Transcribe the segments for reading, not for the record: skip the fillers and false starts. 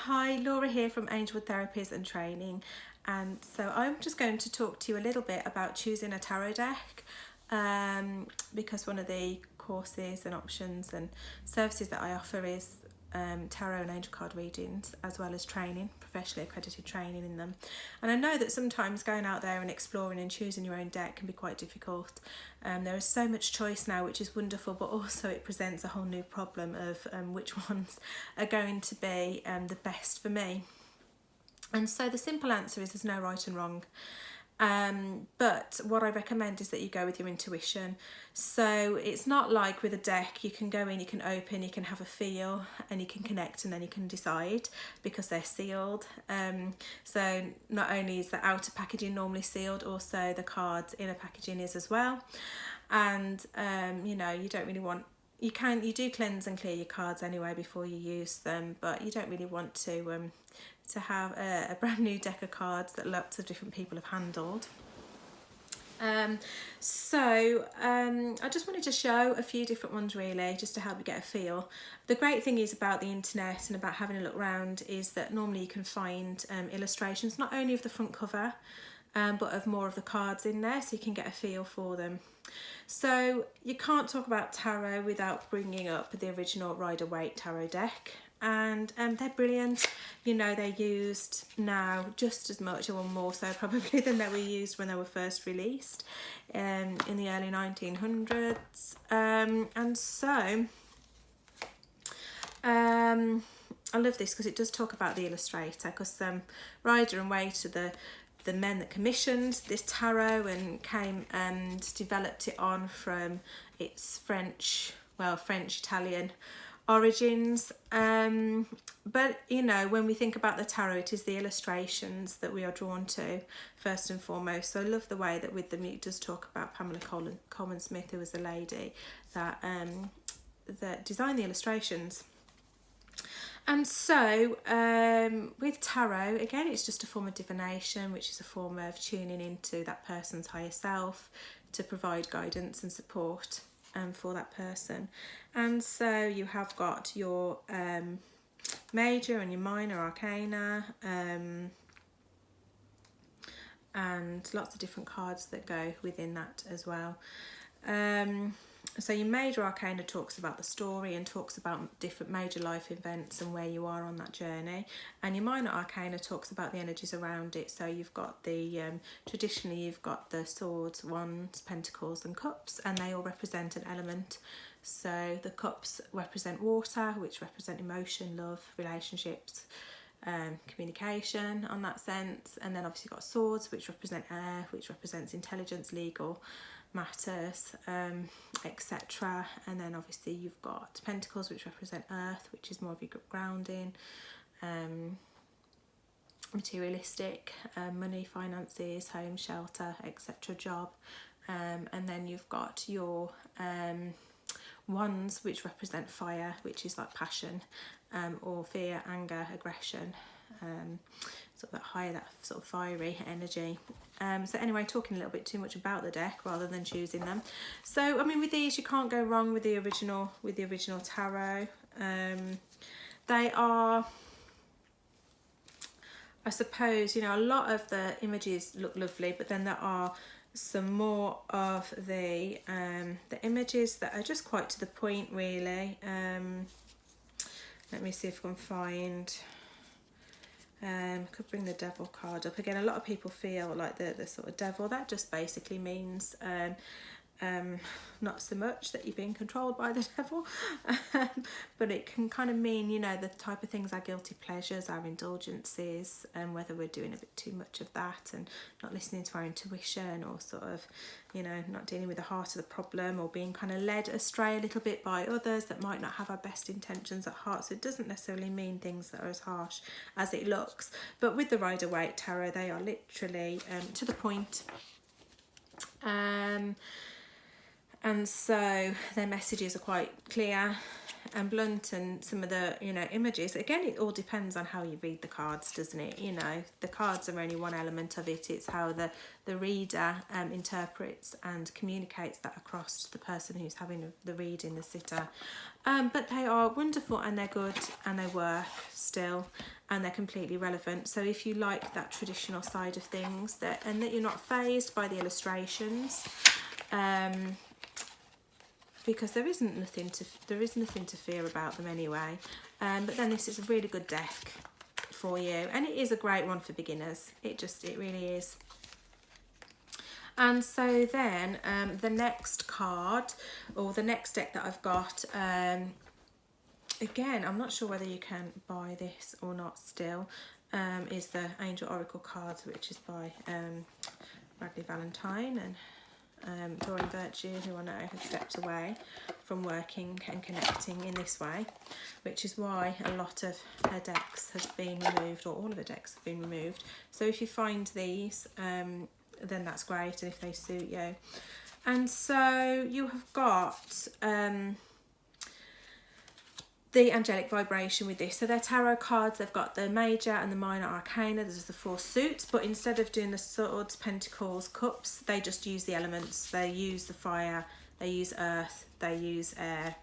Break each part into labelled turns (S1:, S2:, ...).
S1: Hi, Laura here from Angelwood Therapies and Training, and so I'm just going to talk to you a little bit about choosing a tarot deck, because one of the courses and options and services that I offer is tarot and angel card readings, as well as training, professionally accredited training in them. And I know that sometimes going out there and exploring and choosing your own deck can be quite difficult. There is so much choice now, which is wonderful, but also it presents a whole new problem of which ones are going to be the best for me. And so the simple answer is there's no right and wrong. But what I recommend is that you go with your intuition. So it's not like with a deck, you can go in, you can open, you can have a feel and you can connect and then you can decide, because they're sealed. So not only is the outer packaging normally sealed, also the cards inner packaging is as well. And you know, you don't really want, you do cleanse and clear your cards anyway before you use them, but you don't really want to have a brand new deck of cards that lots of different people have handled. I just wanted to show a few different ones really, just to help you get a feel. The great thing is about the internet and about having a look around is that normally you can find illustrations not only of the front cover but of more of the cards in there, so you can get a feel for them. So you can't talk about tarot without bringing up the original Rider-Waite tarot deck, and they're brilliant. You know, they're used now just as much or more so probably than they were used when they were first released in the early 1900s. And so I love this because it does talk about the illustrator, because Rider and Waite are the men that commissioned this tarot and came and developed it on from its French-Italian origins. But you know, when we think about the tarot, it is the illustrations that we are drawn to first and foremost. So I love the way that with them it does talk about Pamela Coleman Smith, who was the lady that designed the illustrations. And so with tarot, again, it's just a form of divination, which is a form of tuning into that person's higher self to provide guidance and support for that person. And so you have got your major and your minor arcana, and lots of different cards that go within that as well. So your major arcana talks about the story and talks about different major life events and where you are on that journey, and your minor arcana talks about the energies around it. So you've got the traditionally you've got the swords, wands, pentacles and cups, and they all represent an element. So the cups represent water, which represent emotion, love, relationships, communication on that sense. And then obviously you've got swords, which represent air, which represents intelligence, legal matters, etc. And then obviously you've got pentacles, which represent earth, which is more of your grounding, materialistic, money, finances, home, shelter, etc., job. And then you've got your wands, which represent fire, which is like passion, or fear, anger, aggression, sort of that higher, that sort of fiery energy. So anyway, talking a little bit too much about the deck rather than choosing them. So I mean, with these you can't go wrong with the original tarot. They are, I suppose, you know, a lot of the images look lovely, but then there are some more of the images that are just quite to the point really. Let me see if I can find, could bring the devil card up again. A lot of people feel like the sort of devil, that just basically means not so much that you're being controlled by the devil, but it can kind of mean, you know, the type of things, our guilty pleasures, our indulgences, and whether we're doing a bit too much of that and not listening to our intuition, or sort of, you know, not dealing with the heart of the problem, or being kind of led astray a little bit by others that might not have our best intentions at heart. So it doesn't necessarily mean things that are as harsh as it looks. But with the Rider-Waite tarot, they are literally to the point. And so their messages are quite clear, and blunt, and some of the, you know, images, again, it all depends on how you read the cards, doesn't it? You know, the cards are only one element of it. It's how the reader interprets and communicates that across to the person who's having the reading, the sitter. But they are wonderful, and they're good, and they work still, and they're completely relevant. So if you like that traditional side of things, and that you're not fazed by the illustrations, because there is nothing to fear about them anyway. But then this is a really good deck for you, and it is a great one for beginners. It really is. And so then the next card, or the next deck that I've got, again, I'm not sure whether you can buy this or not still, is the Angel Oracle cards, which is by Bradley Valentine and Doreen Virtue, who I know has stepped away from working and connecting in this way, which is why a lot of her decks have been removed, or all of her decks have been removed. So if you find these, then that's great, and if they suit you. And so you have got the angelic vibration with this. So they're tarot cards. They've got the major and the minor arcana. There's the 4 suits, but instead of doing the swords, pentacles, cups, they just use the elements. They use the fire, they use earth, they use air,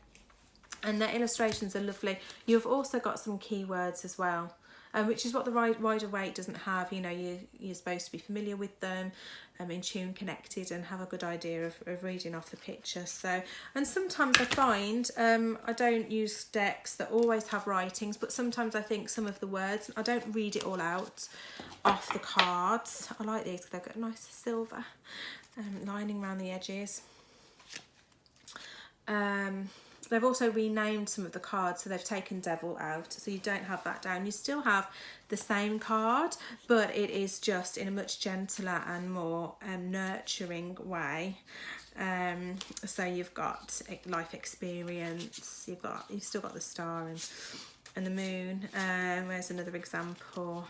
S1: and their illustrations are lovely. You've also got some keywords as well, which is what the Rider Waite doesn't have. You know, you're supposed to be familiar with them, in tune, connected, and have a good idea of reading off the picture. So, and sometimes I find, I don't use decks that always have writings, but sometimes I think some of the words, I don't read it all out off the cards. I like these because they've got a nice silver lining around the edges. They've also renamed some of the cards, so they've taken Devil out, so you don't have that down. You still have the same card, but it is just in a much gentler and more nurturing way. So you've got life experience, you've still got the star and the moon. Where's another example?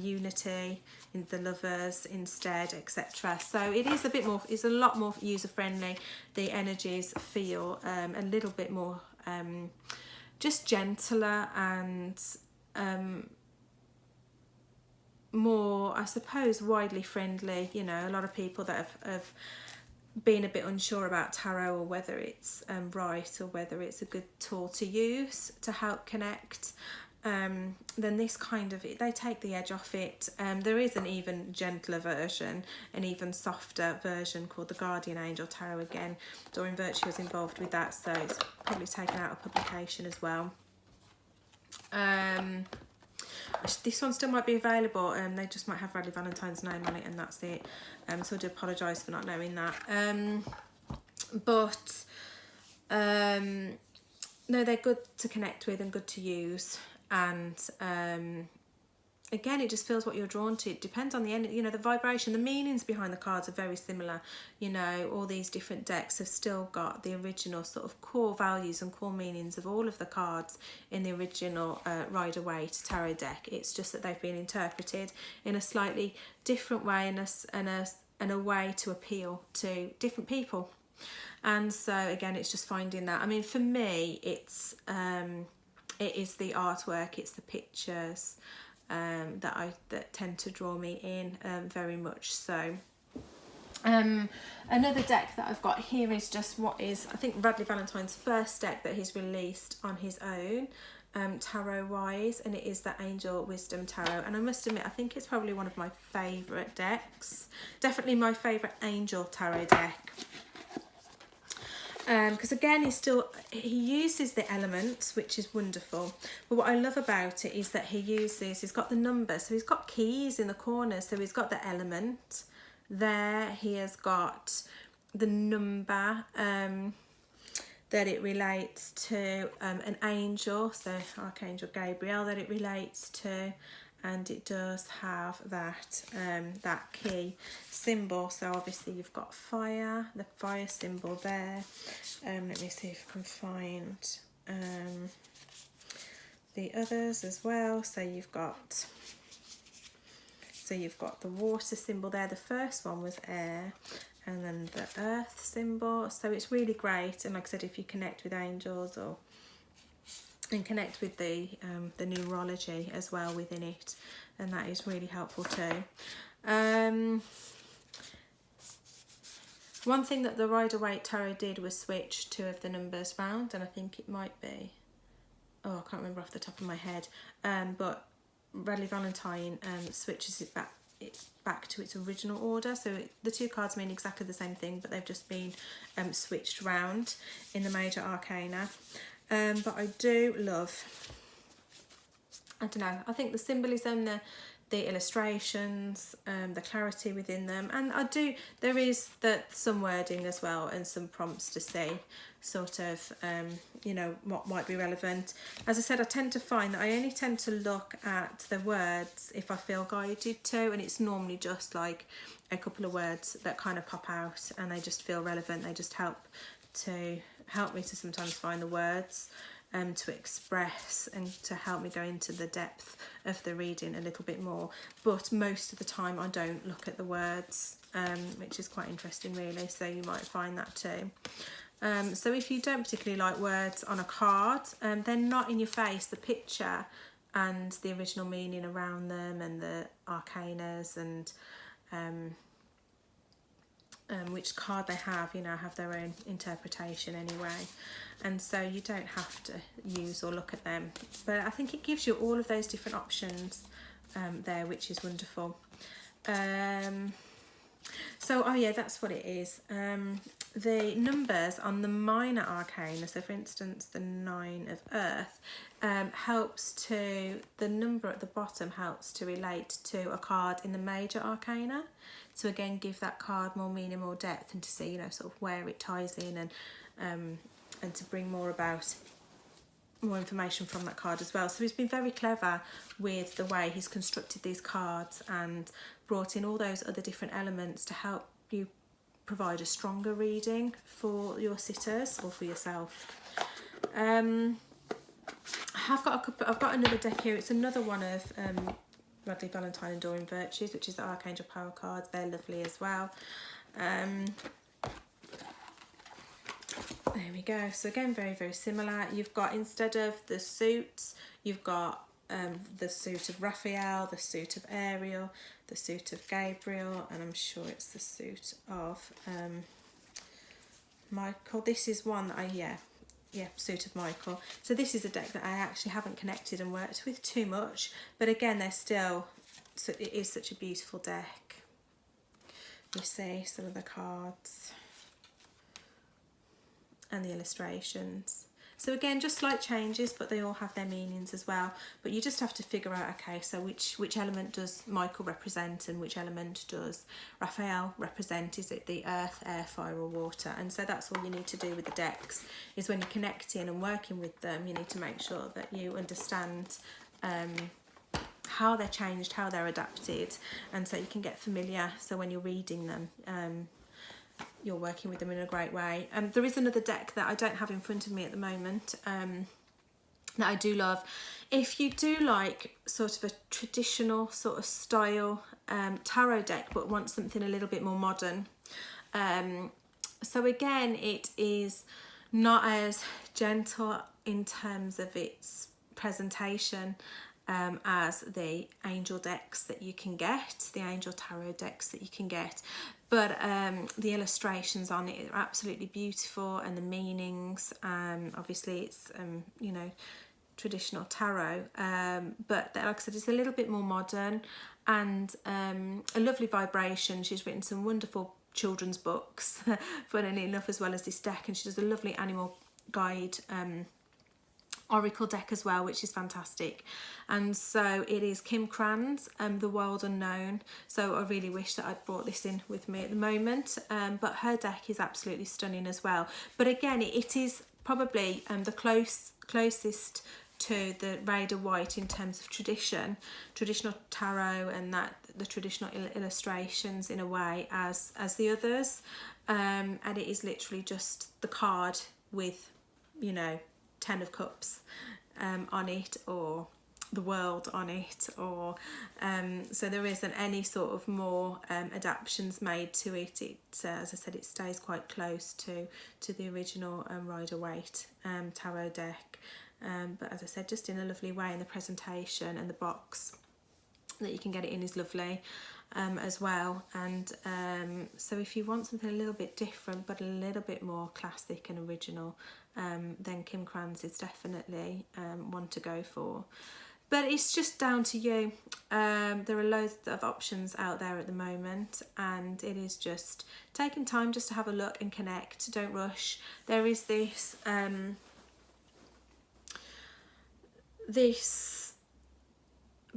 S1: Unity, in the lovers instead, etc. So it is it's a lot more user friendly. The energies feel a little bit more just gentler and more, I suppose, widely friendly. You know, a lot of people that have been a bit unsure about tarot, or whether it's right, or whether it's a good tool to use to help connect, then this kind of, they take the edge off it. There is an even gentler version, an even softer version called the Guardian Angel Tarot. Again, Doreen Virtue was involved with that, so it's probably taken out of publication as well. This one still might be available, they just might have Bradley Valentine's name on it, and that's it. So I do apologise for not knowing that. No, they're good to connect with and good to use. And again, it just feels what you're drawn to. It depends on the end, you know, the vibration. The meanings behind the cards are very similar. You know, all these different decks have still got the original sort of core values and core meanings of all of the cards in the original Rider Waite tarot deck. It's just that they've been interpreted in a slightly different way, and a way to appeal to different people. And so again, it's just finding that. I mean, for me, it is the artwork, it's the pictures that tend to draw me in, very much so. Another deck that I've got here is just what is, I think, Bradley Valentine's first deck that he's released on his own, tarot wise, and it is the Angel Wisdom Tarot. And I must admit, I think it's probably one of my favourite decks, definitely my favourite Angel Tarot deck. Because again, he uses the elements, which is wonderful, but what I love about it is that he's got the numbers, so he's got keys in the corners. So he's got the element there, he has got the number that it relates to, an angel, so Archangel Gabriel, that it relates to, and it does have that that key symbol. So obviously you've got fire, the fire symbol there. Let me see if I can find the others as well. So you've got the water symbol there. The first one was air, and then the earth symbol. So it's really great. And like I said, if you connect with angels or and connect with the numerology as well within it, and that is really helpful too. One thing that the Rider-Waite Tarot did was switch 2 of the numbers round, and I think it might be, oh, I can't remember off the top of my head, but Radley Valentine switches it back to its original order. So the 2 cards mean exactly the same thing, but they've just been switched round in the major arcana. But I do love, I don't know, I think the symbolism, the illustrations, the clarity within them, and there is some wording as well and some prompts to see sort of you know, what might be relevant. As I said, I tend to find that I only tend to look at the words if I feel guided to, and it's normally just like a couple of words that kind of pop out and they just feel relevant. They just help me to sometimes find the words to express and to help me go into the depth of the reading a little bit more. But most of the time I don't look at the words, which is quite interesting really, so you might find that too. So if you don't particularly like words on a card, they're not in your face. The picture and the original meaning around them and the arcanas and which card they have, you know, have their own interpretation anyway, and so you don't have to use or look at them, but I think it gives you all of those different options there, which is wonderful. So oh yeah, that's what it is. The numbers on the minor arcana, so for instance the 9 of Earth, the number at the bottom helps to relate to a card in the major arcana, to again give that card more meaning, more depth, and to see, you know, sort of where it ties in, and to bring more information from that card as well. So he's been very clever with the way he's constructed these cards and brought in all those other different elements to help you provide a stronger reading for your sitters or for yourself. I've got another deck here. It's another one of Radley Valentine Enduring Virtues, which is the Archangel Power cards. They're lovely as well. There we go. So again, very, very similar. You've got, instead of the suits, you've got the suit of Raphael, the suit of Ariel, the suit of Gabriel, and I'm sure it's the suit of Michael. This is one that suit of Michael. So this is a deck that I actually haven't connected and worked with too much, but again, it is such a beautiful deck. You see some of the cards and the illustrations. So again, just slight changes, but they all have their meanings as well. But you just have to figure out, okay, so which element does Michael represent and which element does Raphael represent? Is it the earth, air, fire or water? And so that's all you need to do with the decks, is when you're connecting and working with them, you need to make sure that you understand how they're changed, how they're adapted, and so you can get familiar, so when you're reading them, you're working with them in a great way. There is another deck that I don't have in front of me at the moment that I do love. If you do like sort of a traditional sort of style tarot deck but want something a little bit more modern, so again, it is not as gentle in terms of its presentation as the angel decks that you can get, the angel tarot decks that you can get, but the illustrations on it are absolutely beautiful, and the meanings, obviously it's you know, traditional tarot, but like I said, it's a little bit more modern, and a lovely vibration. She's written some wonderful children's books funnily enough, as well as this deck, and she does a lovely animal guide oracle deck as well, which is fantastic. And so it is Kim Krans, The World Unknown. So I really wish that I'd brought this in with me at the moment, but her deck is absolutely stunning as well. But again, it is probably the closest to the Rider-Waite in terms of traditional tarot, and that the traditional illustrations in a way as the others, and it is literally just the card with, you know, 10 of Cups on it, or the world on it, or so there isn't any sort of more adaptations made to it. It as I said, it stays quite close to the original Rider-Waite tarot deck, but as I said, just in a lovely way in the presentation, and the box that you can get it in is lovely as well. And so if you want something a little bit different but a little bit more classic and original, then Krans is definitely one to go for. But it's just down to you. There are loads of options out there at the moment, and it is just taking time just to have a look and connect. Don't rush. There is this this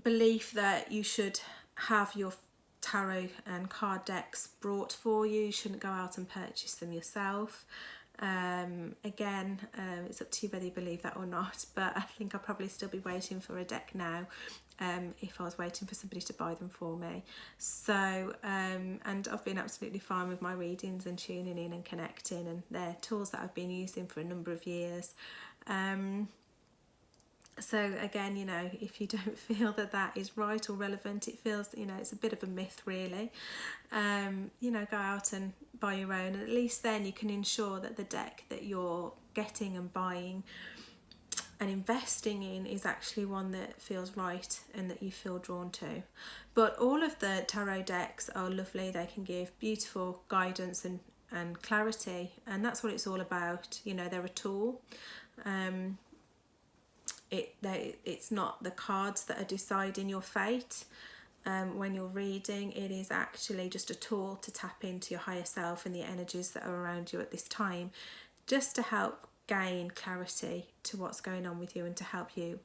S1: belief that you should have your tarot and card decks brought for you. You shouldn't go out and purchase them yourself. Again, it's up to you whether you believe that or not, but I think I'll probably still be waiting for a deck now, if I was waiting for somebody to buy them for me. So and I've been absolutely fine with my readings and tuning in and connecting, and they're tools that I've been using for a number of years. So again, you know, if you don't feel that that is right or relevant, it feels, you know, it's a bit of a myth really, you know, go out and buy your own, and at least then you can ensure that the deck that you're getting and buying and investing in is actually one that feels right and that you feel drawn to. But all of the tarot decks are lovely. They can give beautiful guidance and clarity, and that's what it's all about. You know, they're a tool. It's not the cards that are deciding your fate when you're reading. It is actually just a tool to tap into your higher self and the energies that are around you at this time, just to help gain clarity to what's going on with you, and to help you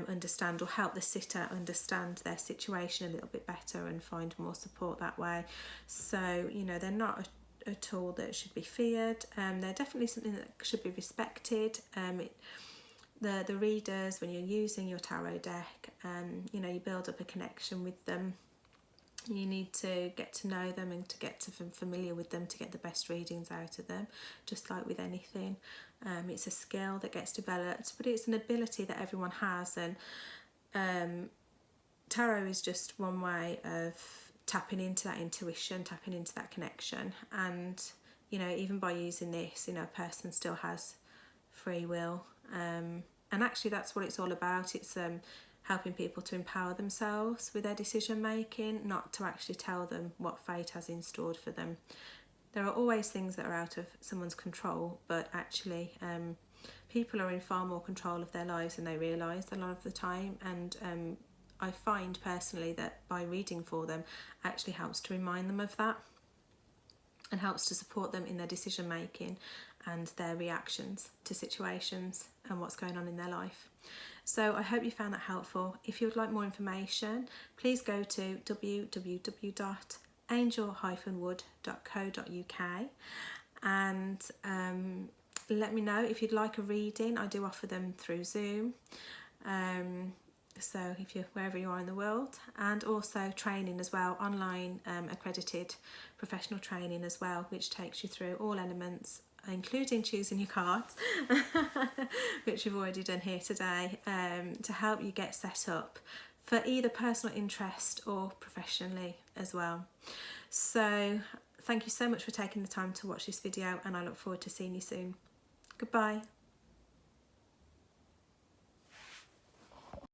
S1: understand, or help the sitter understand their situation a little bit better and find more support that way. So, you know, they're not a tool that should be feared. They're definitely something that should be respected. The readers, when you're using your tarot deck, you know, you build up a connection with them. You need to get to know them and to get to familiar with them to get the best readings out of them, just like with anything. It's a skill that gets developed, but it's an ability that everyone has, and tarot is just one way of tapping into that intuition, tapping into that connection. And, you know, even by using this, you know, a person still has free will. And actually that's what it's all about. It's helping people to empower themselves with their decision making, not to actually tell them what fate has in store for them. There are always things that are out of someone's control, but actually people are in far more control of their lives than they realise a lot of the time. And I find personally that by reading for them actually helps to remind them of that, and helps to support them in their decision making and their reactions to situations and what's going on in their life. So I hope you found that helpful. If you would like more information, please go to www.angel-wood.co.uk and let me know if you'd like a reading. I do offer them through Zoom. So if you're wherever you are in the world, and also training as well, online accredited professional training as well, which takes you through all elements, including choosing your cards, which we've already done here today, to help you get set up for either personal interest or professionally as well. So thank you so much for taking the time to watch this video, and I look forward to seeing you soon. Goodbye.